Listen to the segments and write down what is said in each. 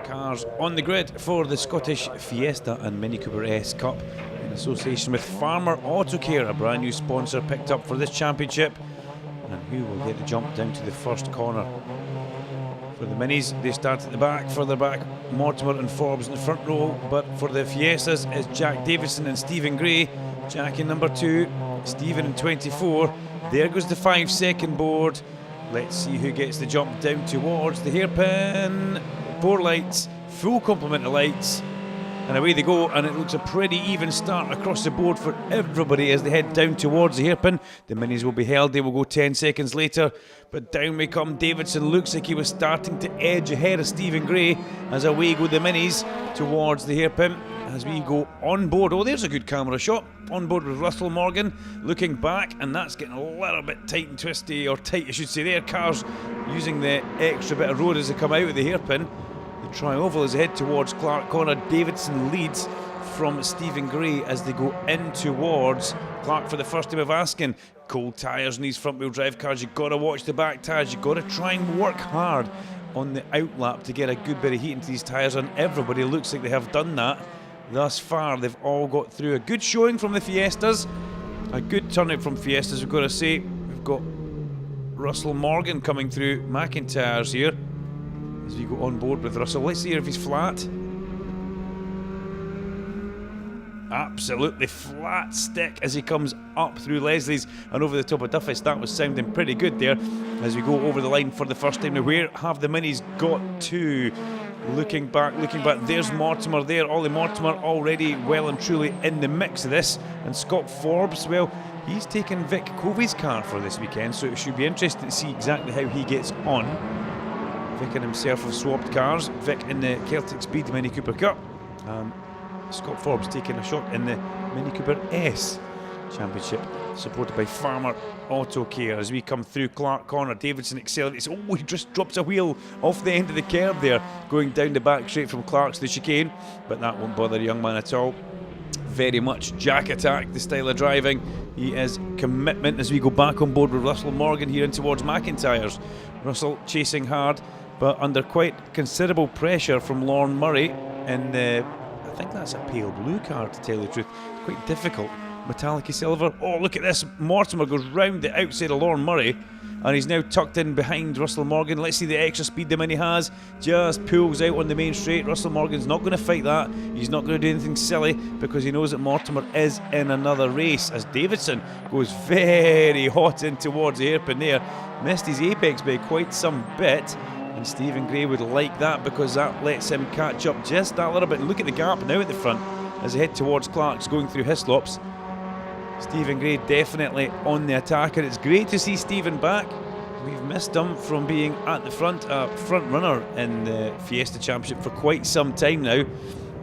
cars on the grid for the Scottish Fiesta and Mini Cooper S Cup in association with Farmer Autocare, a brand new sponsor picked up for this championship. And who will get the jump down to the first corner? For the Minis, they start at the back, further back, Mortimer and Forbes in the front row, but for the Fiestas, it's Jack Davidson and Stephen Gray. Jack in number 2, Stephen in 24. There goes the 5-second board. Let's see who gets the jump down towards the hairpin. 4 lights, full complement of lights, and away they go, and it looks a pretty even start across the board for everybody as they head down towards the hairpin. The Minis will be held, they will go 10 seconds later, but down we come. Davidson looks like he was starting to edge ahead of Stephen Gray as away go the Minis towards the hairpin as we go on board. Oh, there's a good camera shot. On board with Russell Morgan, looking back, and that's getting a little bit tight and twisty, or tight I should say there. Cars using the extra bit of road as they come out of the hairpin. The tri-oval is head towards Clark Corner. Davidson leads from Stephen Gray as they go in towards Clark for the first time of asking. Cold tyres in these front wheel drive cars. You've got to watch the back tyres. You've got to try and work hard on the outlap to get a good bit of heat into these tyres, and everybody looks like they have done that thus far. They've all got through. A good showing from the Fiestas, a good turnout from Fiestas, we've got to say. We've got Russell Morgan coming through McIntyre's here as we go on board with Russell. Let's see if he's flat. Absolutely flat stick as he comes up through Leslie's and over the top of Duffus. That was sounding pretty good there as we go over the line for the first time. Now, where have the Minis got to? Looking back, there's Mortimer there. Ollie Mortimer already well and truly in the mix of this. And Scott Forbes, well, he's taken Vic Covey's car for this weekend, so it should be interesting to see exactly how he gets on. Vic and himself have swapped cars. Vic in the Celtic Speed Mini Cooper Cup. Scott Forbes taking a shot in the Mini Cooper S Championship, supported by Farmer Autocare. As we come through Clark Corner, Davidson accelerates. Oh, he just drops a wheel off the end of the curb there, going down the back straight from Clark's to the chicane, but that won't bother the young man at all. Very much Jack attack, the style of driving. He is commitment as we go back on board with Russell Morgan here in towards McIntyre's. Russell chasing hard, but under quite considerable pressure from Lorne Murray in the, I think that's a pale blue car to tell the truth. Quite difficult. Metallic silver. Oh, look at this. Mortimer goes round the outside of Lorne Murray, and he's now tucked in behind Russell Morgan. Let's see the extra speed the Mini has. Just pulls out on the main straight. Russell Morgan's not going to fight that. He's not going to do anything silly because he knows that Mortimer is in another race, as Davidson goes very hot in towards the hairpin there. Missed his apex by quite some bit, and Stephen Gray would like that because that lets him catch up just that little bit. And look at the gap now at the front as they head towards Clark's going through Hislops. Stephen Gray definitely on the attack, and it's great to see Stephen back. We've missed him from being at the front, front runner in the Fiesta Championship for quite some time now,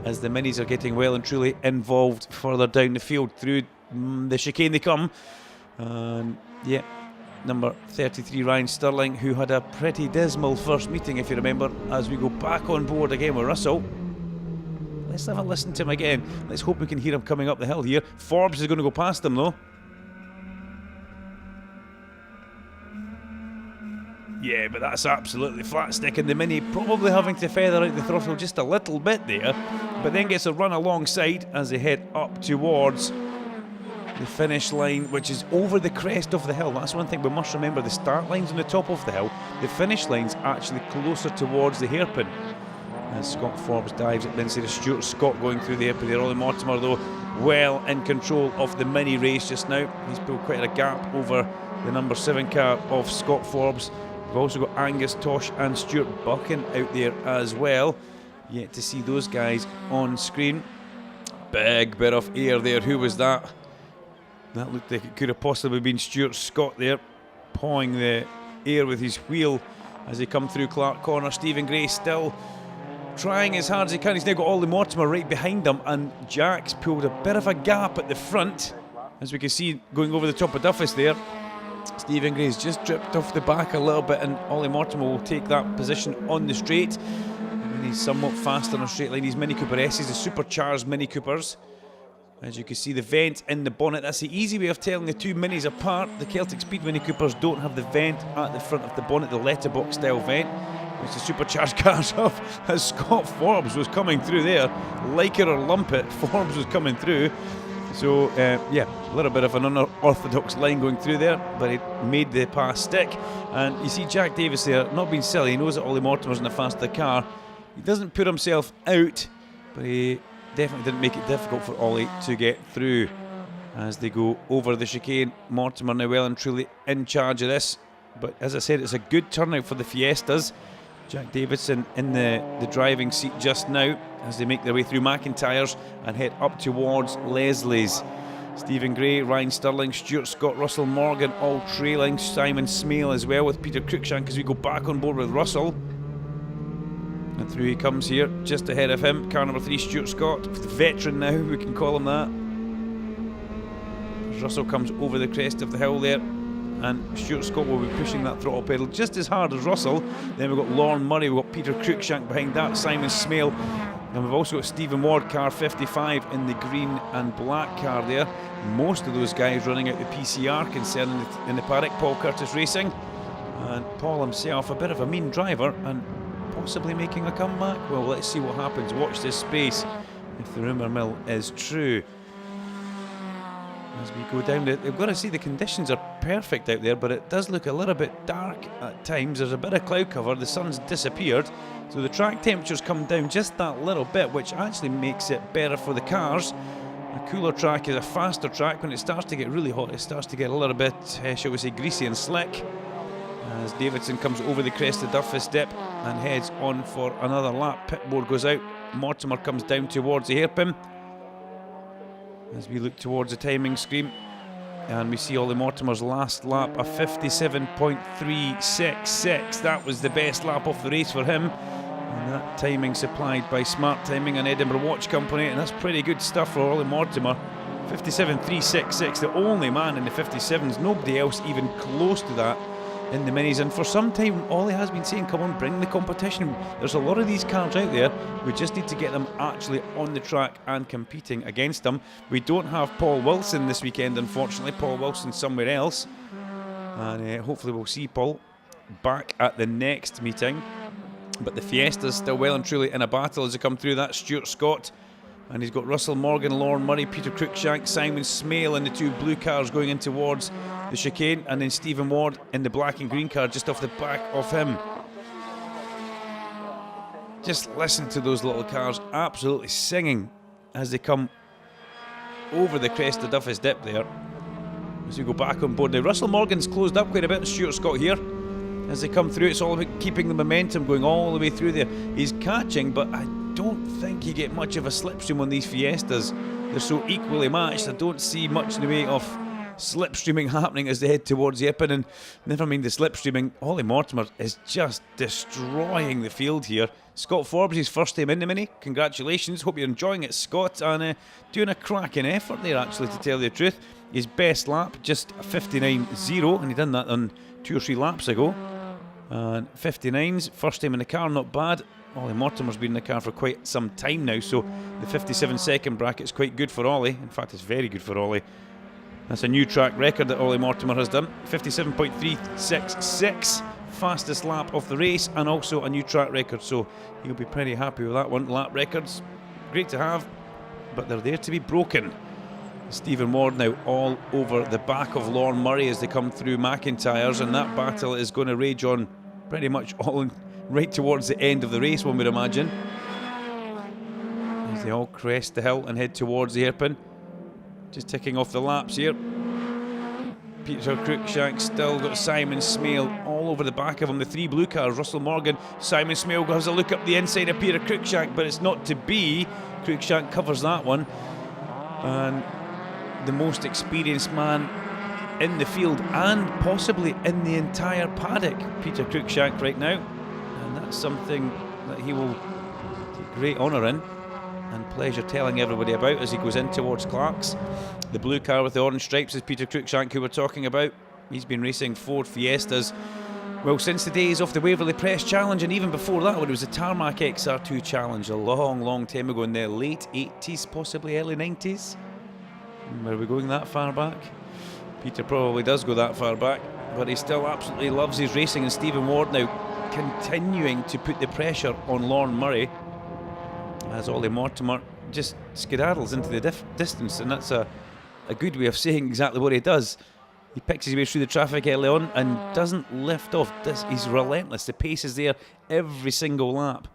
as the Minis are getting well and truly involved further down the field. Through the chicane they come, and yeah, number 33 Ryan Sterling, who had a pretty dismal first meeting if you remember, as we go back on board again with Russell. Let's have a listen to him again. Let's hope we can hear him coming up the hill here. Forbes is going to go past him though. Yeah, but that's absolutely flat stick, and the Mini probably having to feather out the throttle just a little bit there, but then gets a run alongside as they head up towards the finish line, which is over the crest of the hill. That's one thing we must remember. The start line's on the top of the hill. The finish line's actually closer towards the hairpin. As Scott Forbes dives it, then see the Stuart Scott going through the hairpin there. Ollie Mortimer though well in control of the Mini race just now. He's built quite a gap over the number 7 car of Scott Forbes. We've also got Angus Tosh and Stuart Buchan out there as well. Yet to see those guys on screen. Big bit of air there. Who was that? That looked like it could have possibly been Stuart Scott there, pawing the air with his wheel as they come through Clark Corner. Stephen Gray still trying as hard as he can. He's now got Ollie Mortimer right behind him, and Jack's pulled a bit of a gap at the front, as we can see going over the top of Duffus there. Stephen Gray's just dripped off the back a little bit, and Ollie Mortimer will take that position on the straight. And he's somewhat faster on a straight line. These Mini Cooper S's, the supercharged Mini Coopers. As you can see, the vent in the bonnet. That's the easy way of telling the two Minis apart. The Celtic Speed Mini Coopers don't have the vent at the front of the bonnet, the letterbox style vent. It's the supercharged cars off as Scott Forbes was coming through there. Like it or lump it, Forbes was coming through. So, yeah, a little bit of an unorthodox line going through there, but he made the pass stick. And you see Jack Davis there, not being silly. He knows that Ollie Mortimer's in a faster car. He doesn't put himself out, but he definitely didn't make it difficult for Ollie to get through. As they go over the chicane, Mortimer now well and truly in charge of this. But as I said, it's a good turnout for the Fiestas. Jack Davidson in the driving seat just now as they make their way through McIntyre's and head up towards Leslie's. Stephen Gray, Ryan Stirling, Stuart Scott, Russell Morgan all trailing. Simon Smale as well with Peter Cruikshank as we go back on board with Russell. And through he comes here, just ahead of him. Car number 3, Stuart Scott, the veteran now, we can call him that. As Russell comes over the crest of the hill there, and Stuart Scott will be pushing that throttle pedal just as hard as Russell. Then we've got Lorne Murray, we've got Peter Cruikshank behind that, Simon Smale, and we've also got Stephen Ward, car 55 in the green and black car there. Most of those guys running out the PCR concerning in the paddock. Paul Curtis Racing, and Paul himself a bit of a mean driver and possibly making a comeback. Well, let's see what happens. Watch this space if the rumour mill is true. As we go down, we've got to see the conditions are perfect out there, but it does look a little bit dark at times. There's a bit of cloud cover, the sun's disappeared, so the track temperature's come down just that little bit, which actually makes it better for the cars. A cooler track is a faster track. When it starts to get really hot, it starts to get a little bit, shall we say, greasy and slick. As Davidson comes over the crest of Duffus Dip and heads on for another lap. Pit board goes out, Mortimer comes down towards the hairpin. As we look towards the timing screen, and we see Ollie Mortimer's last lap, a 57.366. That was the best lap of the race for him, and that timing supplied by Smart Timing and Edinburgh Watch Company, and that's pretty good stuff for Ollie Mortimer. 57.366, the only man in the 57s, nobody else even close to that in the minis. And for some time Ollie has been saying, come on, bring the competition. There's a lot of these cars out there, we just need to get them actually on the track and competing against them. We don't have Paul Wilson this weekend, unfortunately. Paul Wilson's somewhere else, and hopefully we'll see Paul back at the next meeting. But the Fiesta's still well and truly in a battle as they come through. That's Stuart Scott, and he's got Russell Morgan, Lorne Murray, Peter Cruikshank, Simon Smale in the two blue cars going in towards the chicane, and then Stephen Ward in the black and green car just off the back of him. Just listen to those little cars absolutely singing as they come over the crest of Duffus Dip there. As we go back on board now, Russell Morgan's closed up quite a bit, and Stuart Scott here. As they come through, it's all about keeping the momentum going all the way through there. He's catching, but I don't think you get much of a slipstream on these Fiestas. They're so equally matched, I don't see much in the way of slipstreaming happening as they head towards the Ippon. And never mind the slipstreaming, Ollie Mortimer is just destroying the field here. Scott Forbes, his first time in the Mini. Congratulations, hope you're enjoying it, Scott, and doing a cracking effort there, actually, to tell you the truth. His best lap, just a 59.0, and he done that on 2 or 3 laps ago. And 59s, first time in the car, not bad. Ollie Mortimer's been in the car for quite some time now, so the 57-second bracket's quite good for Ollie. In fact, it's very good for Ollie. That's a new track record that Ollie Mortimer has done. 57.366, fastest lap of the race, and also a new track record, so he'll be pretty happy with that one. Lap records, great to have, but they're there to be broken. Stephen Ward now all over the back of Lorne Murray as they come through McIntyre's, and that battle is going to rage on pretty much all right towards the end of the race, one would imagine. As they all crest the hill and head towards the hairpin. Just ticking off the laps here. Peter Cruikshank still got Simon Smale all over the back of him. The 3 blue cars, Russell Morgan, Simon Smale has a look up the inside of Peter Cruikshank, but it's not to be. Cruikshank covers that one. And the most experienced man in the field and possibly in the entire paddock, Peter Cruikshank right now, and that's something that he will take great honour in and pleasure telling everybody about as he goes in towards Clark's. The blue car with the orange stripes is Peter Cruikshank, who we're talking about. He's been racing Ford Fiestas, well, since the days of the Waverley Press Challenge, and even before that when it was the Tarmac XR2 Challenge a long time ago in the late 80s, possibly early 90s. Were we going that far back? Peter probably does go that far back, but he still absolutely loves his racing. And Stephen Ward now continuing to put the pressure on Lorne Murray as Ollie Mortimer just skedaddles into the distance, and that's a good way of saying exactly what he does. He picks his way through the traffic early on and doesn't lift off. He's relentless. The pace is there every single lap.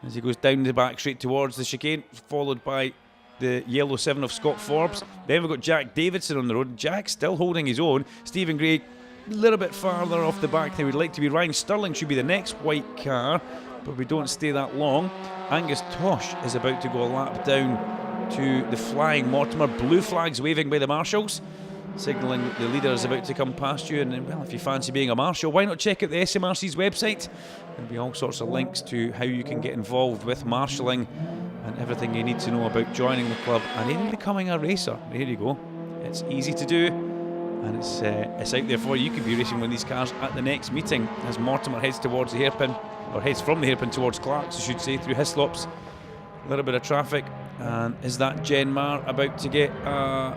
As he goes down the back straight towards the chicane, followed by the yellow 7 of Scott Forbes. Then we've got Jack Davidson on the road. Jack still holding his own. Stephen Gray a little bit farther off the back than we'd like to be. Ryan Stirling should be the next white car, but we don't stay that long. Angus Tosh is about to go a lap down to the flying Mortimer. Blue flags waving by the marshals, signalling that the leader is about to come past you. And well, if you fancy being a marshal, why not check out the SMRC's website? There'll be all sorts of links to how you can get involved with marshalling and everything you need to know about joining the club and even becoming a racer. There you go. It's easy to do, and it's out there for you. You could be racing one of these cars at the next meeting as Mortimer heads towards the hairpin, or heads from the hairpin towards Clark's, I should say, through Hislops. A little bit of traffic, and is that Jen Marr about to get a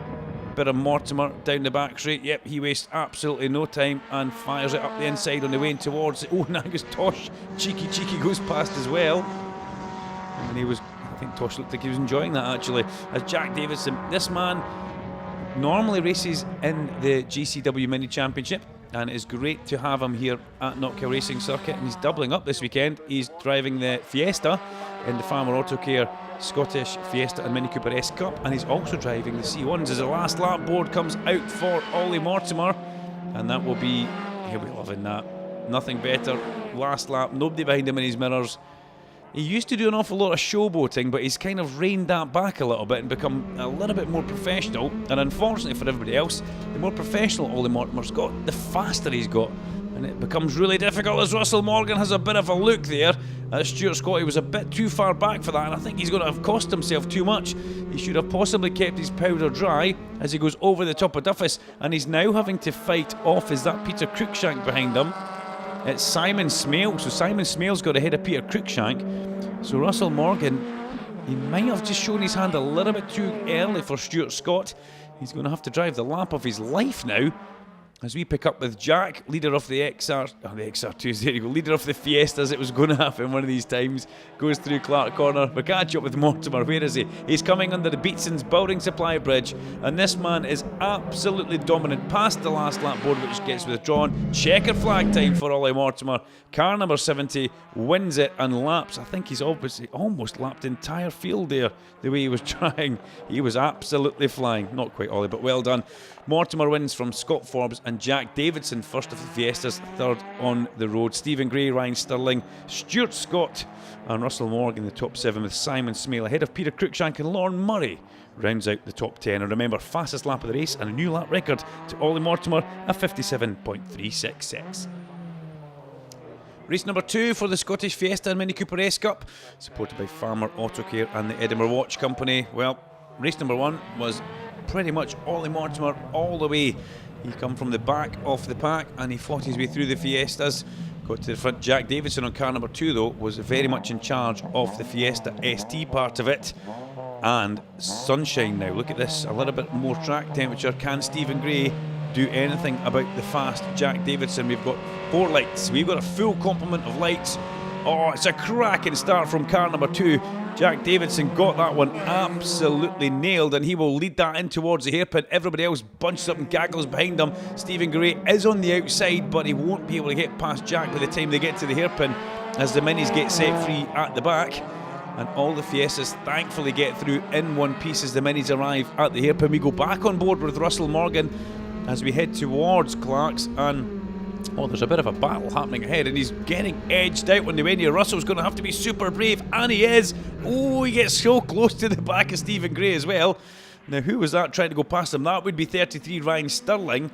bit of Mortimer down the back straight? Yep, he wastes absolutely no time and fires it up the inside on the way in towards it. Oh, and Angus Tosh, cheeky goes past as well. And I think Tosh looked like he was enjoying that actually. As Jack Davidson, this man normally races in the GCW Mini Championship, and it's great to have him here at Knockhill Racing Circuit, and he's doubling up this weekend. He's driving the Fiesta in the Farmer Autocare Scottish Fiesta and Mini Cooper S Cup, and he's also driving the C1s as the last lap board comes out for Ollie Mortimer, and that will be, he'll be loving that. Nothing better. Last lap, nobody behind him in his mirrors. He used to do an awful lot of showboating, but he's kind of reined that back a little bit and become a little bit more professional. And unfortunately for everybody else, the more professional Ollie Mortimer's got, the faster he's got. And it becomes really difficult as Russell Morgan has a bit of a look there. Stuart Scotty was a bit too far back for that, and I think he's going to have cost himself too much. He should have possibly kept his powder dry as he goes over the top of Duffus, and he's now having to fight off. Is that Peter Cruikshank behind him? It's Simon Smale, so Simon Smale's got ahead of Peter Cruikshank. So Russell Morgan, he might have just shown his hand a little bit too early for Stuart Scott. He's going to have to drive the lap of his life now. As we pick up with Jack, leader of the XR2s, there you go, leader of the Fiestas, it was going to happen one of these times, goes through Clark Corner. We catch up with Mortimer. Where is he? He's coming under the Beatson's Building Supply Bridge, and this man is absolutely dominant past the last lap board, which gets withdrawn. Checker flag time for Ollie Mortimer. Car number 70 wins it and laps. I think he's obviously almost lapped the entire field there, the way he was trying. He was absolutely flying. Not quite Ollie, but well done. Mortimer wins from Scott Forbes and Jack Davidson, first of the Fiestas, third on the road. Stephen Gray, Ryan Stirling, Stuart Scott and Russell Morgan, the top 7, with Simon Smale ahead of Peter Cruikshank, and Lorne Murray rounds out the top 10. And remember, fastest lap of the race and a new lap record to Ollie Mortimer, a 57.366. Race number 2 for the Scottish Fiesta and Mini Cooper S Cup, supported by Farmer Autocare and the Edinburgh Watch Company. Well, race number 1 was pretty much Ollie Mortimer all the way. He come from the back of the pack and he fought his way through the Fiestas. Got to the front. Jack Davidson on car number 2 though was very much in charge of the Fiesta ST part of it. And sunshine now. Look at this, a little bit more track temperature. Can Stephen Gray do anything about the fast Jack Davidson? We've got 4 lights. We've got a full complement of lights. Oh, it's a cracking start from car number 2. Jack Davidson got that one absolutely nailed, and he will lead that in towards the hairpin. Everybody else bunches up and gaggles behind him. Stephen Gray is on the outside, but he won't be able to get past Jack by the time they get to the hairpin, as the minis get set free at the back. And all the Fiestas thankfully get through in one piece as the minis arrive at the hairpin. We go back on board with Russell Morgan as we head towards Clark's, and oh, there's a bit of a battle happening ahead, and he's getting edged out on the way near. Russell's going to have to be super brave, and he is. Oh, he gets so close to the back of Stephen Gray as well. Now, who was that trying to go past him? That would be 33 Ryan Stirling,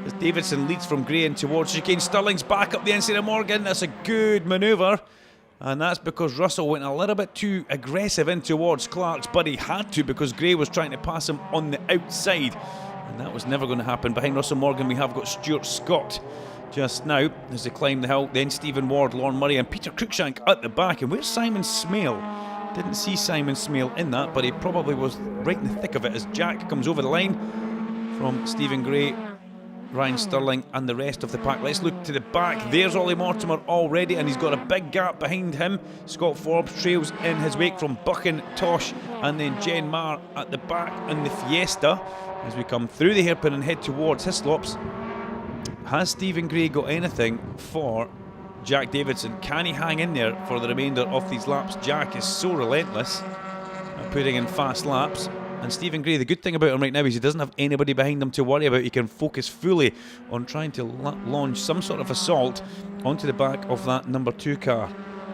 as Davidson leads from Gray in towards chicane. Stirling's back up the inside of Morgan. That's a good manoeuvre, and that's because Russell went a little bit too aggressive in towards Clark's, but he had to because Gray was trying to pass him on the outside, and that was never going to happen. Behind Russell Morgan we have got Stuart Scott just now as they climb the hill, then Stephen Ward, Lorne Murray and Peter Cruikshank at the back. And where's Simon Smale? Didn't see Simon Smale in that, but he probably was right in the thick of it as Jack comes over the line from Stephen Gray. Ryan Sterling and the rest of the pack. Let's look to the back. There's Ollie Mortimer already, and he's got a big gap behind him. Scott Forbes trails in his wake from Buchan, Tosh, and then Jen Marr at the back in the Fiesta. As we come through the hairpin and head towards Hislops, has Stephen Gray got anything for Jack Davidson? Can he hang in there for the remainder of these laps? Jack is so relentless at putting in fast laps. And Stephen Gray, the good thing about him right now is he doesn't have anybody behind him to worry about. He can focus fully on trying to launch some sort of assault onto the back of that number 2 car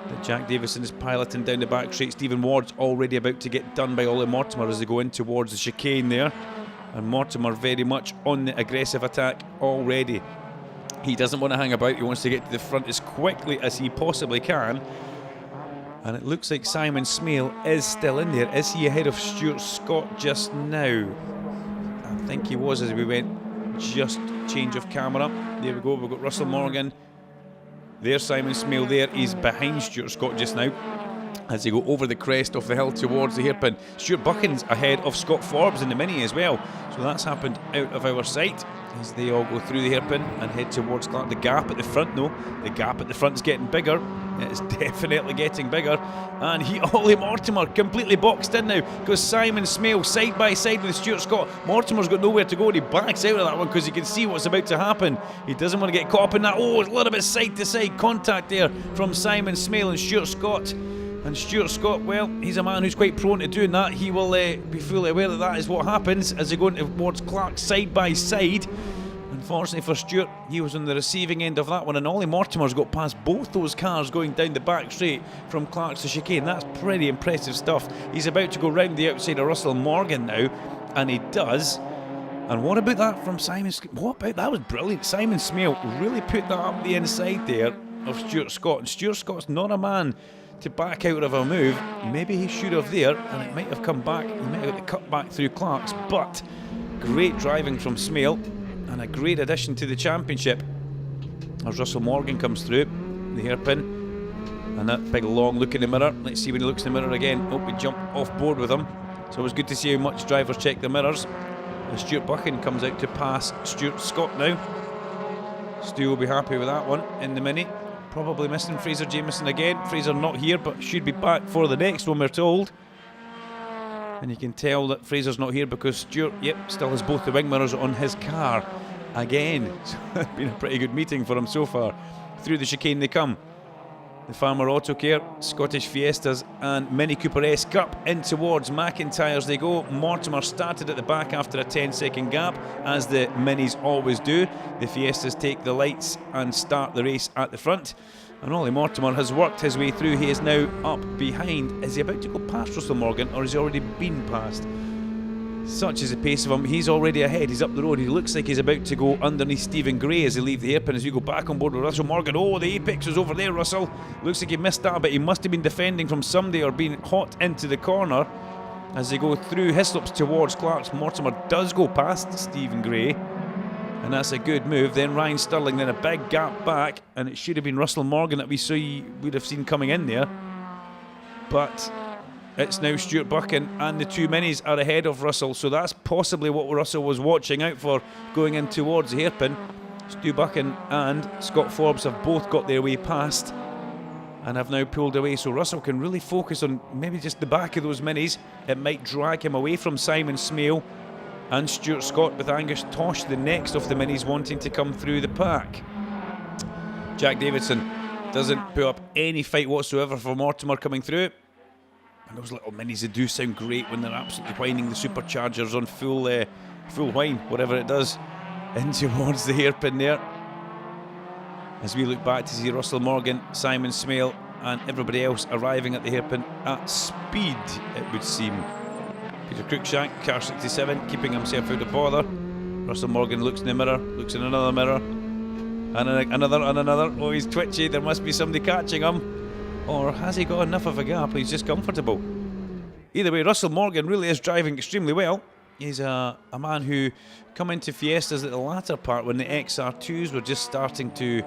that Jack Davison is piloting down the back straight. Stephen Ward's already about to get done by Ollie Mortimer as they go in towards the chicane there. And Mortimer very much on the aggressive attack already. He doesn't want to hang about. He wants to get to the front as quickly as he possibly can. And it looks like Simon Smale is still in there. Is he ahead of Stuart Scott just now? I think he was as we went just change of camera. There we go, we've got Russell Morgan. There's Simon Smale there. He's behind Stuart Scott just now as they go over the crest of the hill towards the hairpin. Stuart Buchan's ahead of Scott Forbes in the Mini as well. So that's happened out of our sight as they all go through the hairpin and head towards Clark. The gap at the front though, the gap at the front is getting bigger. It is definitely getting bigger. And Ollie Mortimer completely boxed in now because Simon Smale side by side with Stuart Scott. Mortimer's got nowhere to go and he backs out of that one because he can see what's about to happen. He doesn't want to get caught up in that. Oh, a little bit side to side contact there from Simon Smale and Stuart Scott. And Stuart Scott, well, he's a man who's quite prone to doing that. He will be fully aware that that is what happens as they go towards Clark side by side. Unfortunately for Stuart, he was on the receiving end of that one, and Ollie Mortimer's got past both those cars going down the back straight from Clark's to chicane. That's pretty impressive stuff. He's about to go round the outside of Russell Morgan now, and he does. And what about that from Simon? What about that? Was brilliant. Simon Smale really put that up the inside there of Stuart Scott, and Stuart Scott's not a man to back out of a move. Maybe he should have there, and it might have come back. He might have got the cut back through Clark's, but great driving from Smale and a great addition to the championship as Russell Morgan comes through the hairpin. And that big long look in the mirror. Let's see when he looks in the mirror again. Oh, we jump off board with him. So it was good to see how much drivers check the mirrors. And Stuart Buchan comes out to pass Stuart Scott now. Stu will be happy with that one in the Mini. Probably missing Fraser Jameson again. Fraser not here, but should be back for the next one, we're told. And you can tell that Fraser's not here because Stuart, still has both the wing mirrors on his car again. So it's been a pretty good meeting for him so far. Through the chicane they come. The Farmer Autocare, Scottish Fiestas and Mini Cooper S Cup in towards McIntyre's they go. Mortimer started at the back after a 10-second gap, as the Minis always do. The Fiestas take the lights and start the race at the front. And Ollie Mortimer has worked his way through. He is now up behind. Is he about to go past Russell Morgan, or has he already been past? Such is the pace of him. He's already ahead. He's up the road. He looks like he's about to go underneath Stephen Gray as they leave the hairpin as we go back on board with Russell Morgan. Oh, the apex was over there, Russell. Looks like he missed that, but he must have been defending from somebody or being hot into the corner as they go through Hislops towards Clark's. Mortimer does go past Stephen Gray, and that's a good move. Then Ryan Sterling, then a big gap back, and it should have been Russell Morgan that we would have seen coming in there. But it's now Stuart Buchan, and the two Minis are ahead of Russell, so that's possibly what Russell was watching out for going in towards the hairpin. Stu Buchan and Scott Forbes have both got their way past and have now pulled away, so Russell can really focus on maybe just the back of those Minis. It might drag him away from Simon Smale and Stuart Scott, with Angus Tosh, the next of the Minis, wanting to come through the pack. Jack Davidson doesn't put up any fight whatsoever for Mortimer coming through. And those little Minis, they do sound great when they're absolutely whining the superchargers on full whine, whatever it does, in towards the hairpin there. As we look back to see Russell Morgan, Simon Smale and everybody else arriving at the hairpin at speed, it would seem. Peter Cruikshank, car 67, keeping himself out of bother. Russell Morgan looks in the mirror, looks in another mirror, and another and another. Oh, he's twitchy, there must be somebody catching him. Or has he got enough of a gap? He's just comfortable. Either way, Russell Morgan really is driving extremely well. He's a man who come into Fiestas at the latter part when the XR2s were just starting to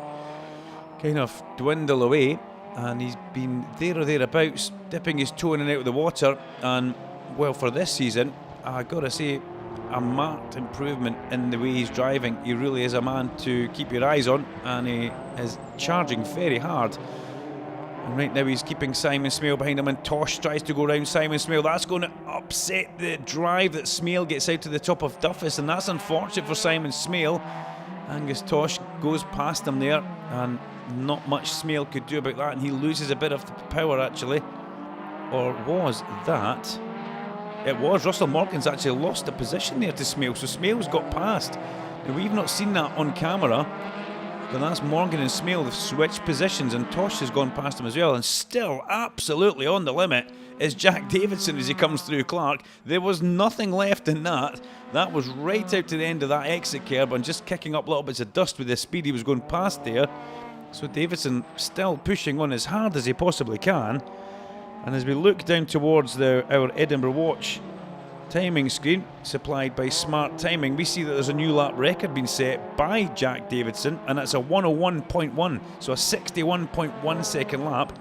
kind of dwindle away, and he's been there or thereabouts, dipping his toe in and out of the water. And well, for this season, I gotta say, a marked improvement in the way he's driving. He really is a man to keep your eyes on, and he is charging very hard. And right now he's keeping Simon Smale behind him, and Tosh tries to go round Simon Smale. That's going to upset the drive that Smale gets out to the top of Duffus, and that's unfortunate for Simon Smale. Angus Tosh goes past him there, and not much Smale could do about that, and he loses a bit of power actually. Or was that? It was. Russell Morgan's actually lost a position there to Smale, so Smale's got past. Now, we've not seen that on camera, but that's Morgan and Smale have switched positions, and Tosh has gone past him as well, and still absolutely on the limit is Jack Davidson as he comes through Clark. There was nothing left in that. That was right out to the end of that exit curb and just kicking up little bits of dust with the speed he was going past there. So Davidson still pushing on as hard as he possibly can. And as we look down towards our Edinburgh Watch timing screen, supplied by Smart Timing, we see that there's a new lap record being set by Jack Davidson, and that's a 101.1, so a 61.1 second lap.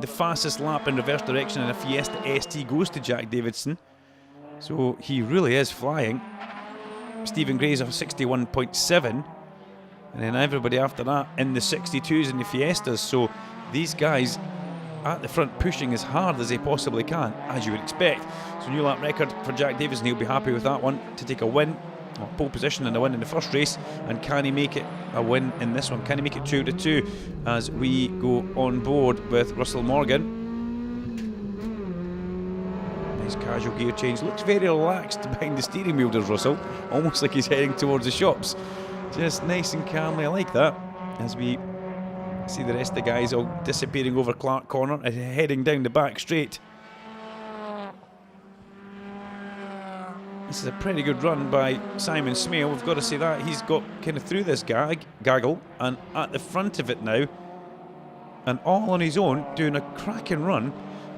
The fastest lap in reverse direction in a Fiesta ST goes to Jack Davidson. So he really is flying. Stephen Gray's a 61.7, and then everybody after that in the 62s in the Fiestas. So these guys at the front pushing as hard as they possibly can, as you would expect. So new lap record for Jack Davidson. He'll be happy with that one to take a win, or pole position and a win in the first race. And can he make it a win in this one? Can he make it 2 out of 2 as we go on board with Russell Morgan? Nice casual gear change. Looks very relaxed behind the steering wheel, does Russell, almost like he's heading towards the shops. Just nice and calmly. I like that, as we see the rest of the guys all disappearing over Clark Corner and heading down the back straight. This is a pretty good run by Simon Smale, we've got to say that. He's got kind of through this gaggle and at the front of it now, and all on his own, doing a cracking run.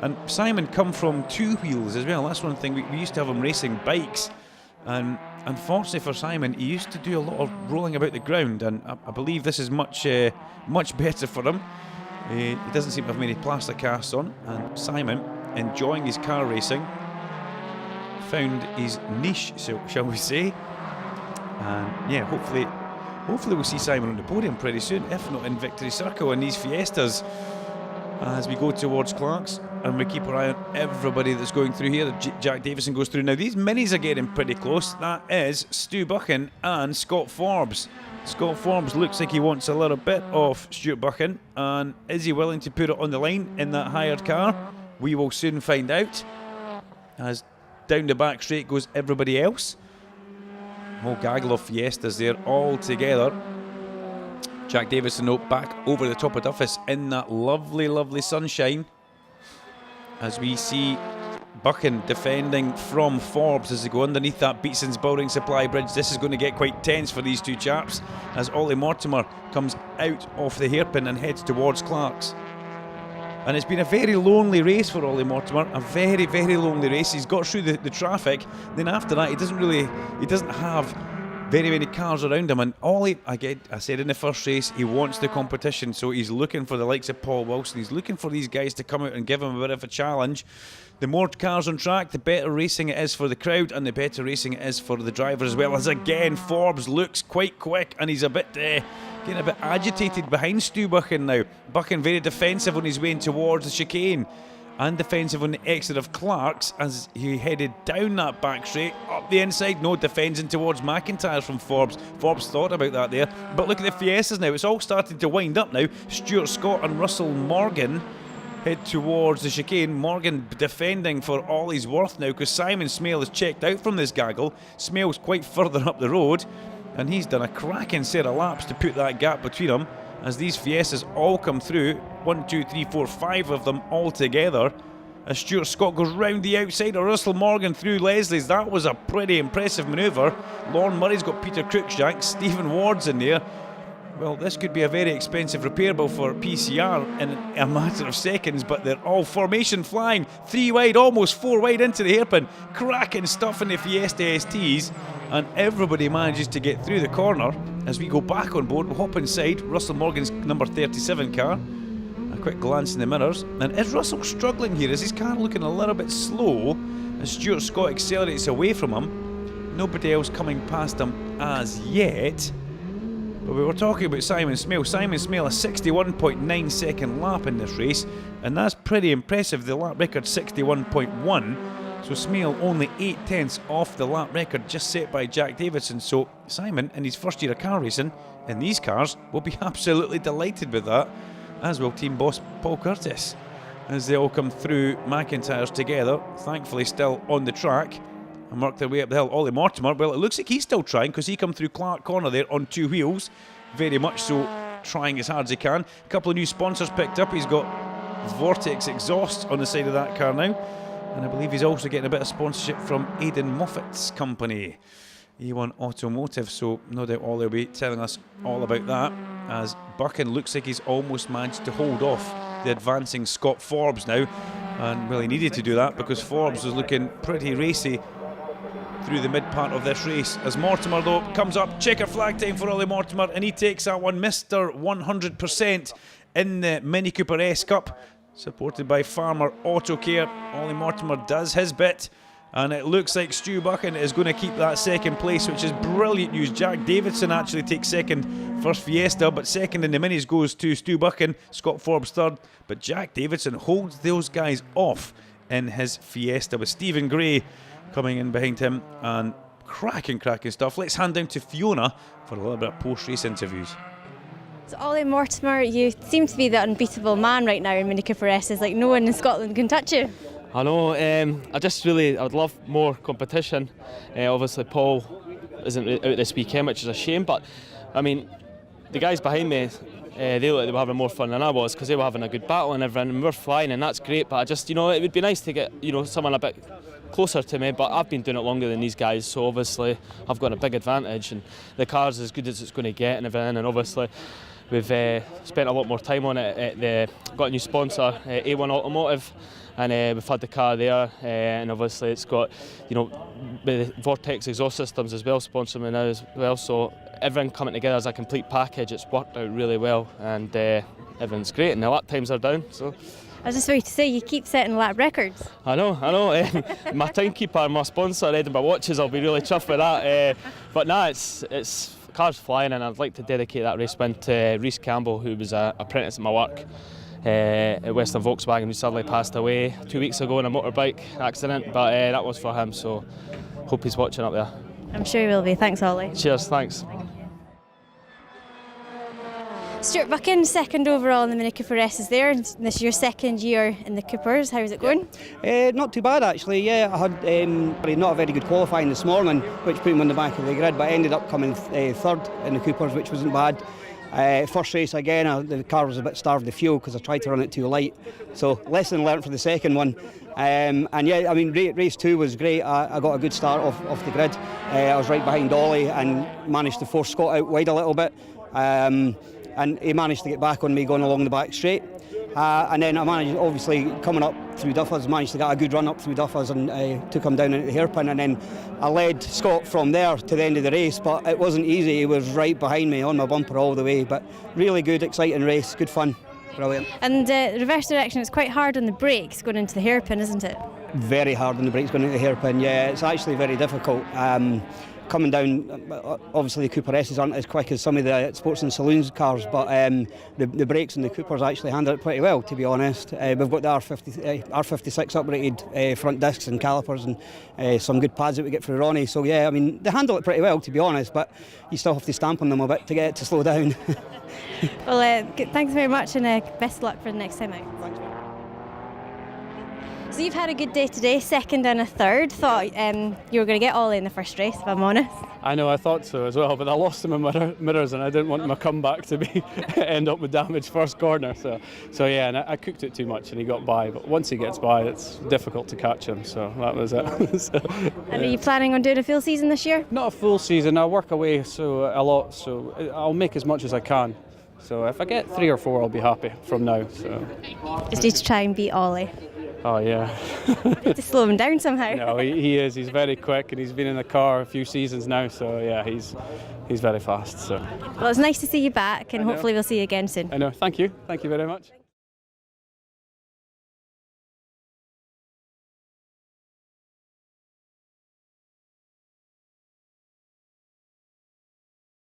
And Simon come from two wheels as well. That's one thing, we used to have him racing bikes, and unfortunately for Simon, he used to do a lot of rolling about the ground, and I believe this is much better for him. He doesn't seem to have many plaster casts on, and Simon, enjoying his car racing, found his niche, so shall we say. And yeah, hopefully we'll see Simon on the podium pretty soon, if not in Victory Circle in these Fiestas, as we go towards Clark's. And we keep our eye on everybody that's going through here. Jack Davison goes through. Now these minis are getting pretty close. That is Stu Buchan and Scott Forbes. Scott Forbes looks like he wants a little bit of Stuart Buchan, and is he willing to put it on the line in that hired car? We will soon find out, as down the back straight goes everybody else. Whole gaggle of Fiestas there all together. Jack Davison back over the top of Duffus in that lovely, lovely sunshine, as we see Buchan defending from Forbes as they go underneath that Beatson's Building Supply Bridge. This is going to get quite tense for these two chaps, as Ollie Mortimer comes out of the hairpin and heads towards Clark's. And it's been a very lonely race for Ollie Mortimer, a very, very lonely race. He's got through the traffic, then after that he doesn't have very many cars around him, and Ollie, I said in the first race, he wants the competition, so he's looking for the likes of Paul Wilson. He's looking for these guys to come out and give him a bit of a challenge. The more cars on track, the better racing it is for the crowd, and the better racing it is for the driver as well. As again, Forbes looks quite quick, and he's getting a bit agitated behind Stu Buchan now. Buchan very defensive on his way in towards the chicane, and defensive on the exit of Clark's as he headed down that back straight, up the inside, no, defending towards McIntyre from Forbes. Forbes thought about that there, but look at the Fiestas now, it's all starting to wind up now. Stuart Scott and Russell Morgan head towards the chicane. Morgan defending for all he's worth now, because Simon Smale is checked out from this gaggle. Smale's quite further up the road, and he's done a cracking set of laps to put that gap between them, as these Fiestas all come through. 1, 2, 3, 4, 5 of them all together, as Stuart Scott goes round the outside of Russell Morgan through Leslie's. That was a pretty impressive manoeuvre. Lorne Murray's got Peter Cruikshank, Stephen Ward's in there. Well, this could be a very expensive repair bill for PCR in a matter of seconds, but they're all formation flying, 3 wide, almost 4 wide into the hairpin. Cracking stuff in the Fiesta STs, and everybody manages to get through the corner. As we go back on board, we'll hop inside Russell Morgan's number 37 car. A quick glance in the mirrors, and is Russell struggling here? Is his car looking a little bit slow as Stuart Scott accelerates away from him? Nobody else coming past him as yet. But we were talking about Simon Smale. Simon Smale, a 61.9 second lap in this race, and that's pretty impressive. The lap record 61.1, so Smale only 8/10 off the lap record just set by Jack Davidson. So Simon, in his first year of car racing in these cars, will be absolutely delighted with that, as will team boss Paul Curtis, as they all come through McIntyre's together, thankfully still on the track, and work their way up the hill. Ollie Mortimer, well, it looks like he's still trying, because he come through Clark Corner there on 2 wheels, very much so trying as hard as he can. A couple of new sponsors picked up. He's got Vortex exhaust on the side of that car now, and I believe he's also getting a bit of sponsorship from Aidan Moffat's company, E1 Automotive, so no doubt Ollie will be telling us all about that, as Buchan looks like he's almost managed to hold off the advancing Scott Forbes now, and well, he needed to do that because Forbes was looking pretty racy through the mid part of this race. As Mortimer though comes up, checker flag time for Ollie Mortimer, and he takes that one, Mr. 100% in the Mini Cooper S Cup, supported by Farmer Autocare. Ollie Mortimer does his bit, and it looks like Stu Buchan is going to keep that second place, which is brilliant news. Jack Davidson actually takes second for Fiesta, but second in the minis goes to Stu Buchan. Scott Forbes third, but Jack Davidson holds those guys off in his Fiesta, with Stephen Gray coming in behind him, and cracking stuff. Let's hand down to Fiona for a little bit of post-race interviews. So Ollie Mortimer, you seem to be the unbeatable man right now in Mini Cooper S's, like no one in Scotland can touch you. I know, I would love more competition. Obviously Paul isn't out this weekend, which is a shame, but I mean, the guys behind me, they look like they were having more fun than I was, because they were having a good battle and everything, and we were flying, and that's great, but I just, it would be nice to get, someone a bit closer to me, but I've been doing it longer than these guys, so obviously I've got a big advantage, and the car's as good as it's going to get and everything, and obviously we've spent a lot more time on it. Got a new sponsor, A1 Automotive, and we've had the car there, and obviously it's got the Vortex exhaust systems as well, sponsoring me now as well, so everything coming together as a complete package. It's worked out really well, and everything's great, and the lap times are down. So I was just about to say, you keep setting lap records. I know. My timekeeper, my sponsor, Edinburgh Watches, I'll be really chuffed with that. But nah, it's car's flying, and I'd like to dedicate that race win to Rhys Campbell, who was an apprentice at my work at Western Volkswagen, who sadly passed away 2 weeks ago in a motorbike accident. But that was for him, so hope he's watching up there. I'm sure he will be. Thanks, Ollie. Cheers, thanks. Stuart Buchan, second overall in the Mini Cooper S is there. This is your second year in the Coopers. How's it going? Not too bad actually, yeah. I had not a very good qualifying this morning, which put him on the back of the grid, but I ended up coming third in the Coopers, which wasn't bad. First race again, the car was a bit starved of fuel because I tried to run it too light, so lesson learnt for the second one. And yeah, I mean, race 2 was great. I got a good start off the grid. I was right behind Ollie and managed to force Scott out wide a little bit. And he managed to get back on me going along the back straight. And then I managed, obviously, coming up through Duffers, managed to get a good run up through Duffers, and took him down into the hairpin. And then I led Scott from there to the end of the race, but it wasn't easy. He was right behind me on my bumper all the way. But really good, exciting race, good fun, brilliant. And reverse direction, it's quite hard on the brakes going into the hairpin, isn't it? Very hard on the brakes going into the hairpin, yeah. It's actually very difficult. Coming down, obviously the Cooper S's aren't as quick as some of the Sports and Saloons cars, but the brakes in the Coopers actually handle it pretty well, to be honest. We've got the R56 uprated front discs and calipers, and some good pads that we get through Ronnie, so yeah, I mean, they handle it pretty well, to be honest, but you still have to stamp on them a bit to get it to slow down. Well, thanks very much, and best of luck for the next time out. Thanks. So you've had a good day today, second and a third. Thought you were going to get Ollie in the first race, if I'm honest. I know, I thought so as well, but I lost him in mirrors, and I didn't want my comeback to be end up with damaged first corner. So yeah, and I cooked it too much, and he got by. But once he gets by, it's difficult to catch him. So that was it. So, and are you planning on doing a full season this year? Not a full season. I work away a lot, so I'll make as much as I can. So if I get 3 or 4, I'll be happy from now. So just need to try and beat Ollie. Oh yeah. To slow him down somehow. No, he is. He's very quick, and he's been in the car a few seasons now. So yeah, he's very fast. So. Well, it's nice to see you back, and hopefully we'll see you again soon. I know. Thank you very much.